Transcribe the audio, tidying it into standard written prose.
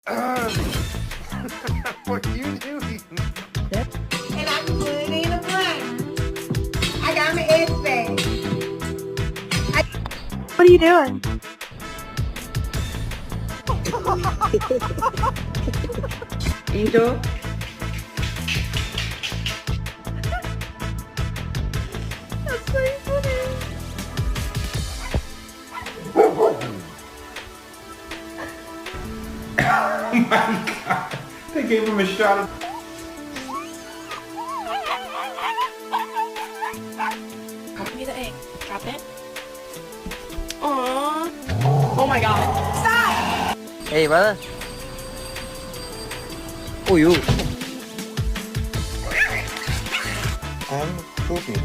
What are you doing? And I'm putting it in a blunt. I got my eggs back. What are you doing? Angel? That's so funny. Oh my god. They gave him a shot of... Drop me the egg. Drop it. Aww. Oh my god. Stop! Hey, brother. Oh, you. I'm cooking.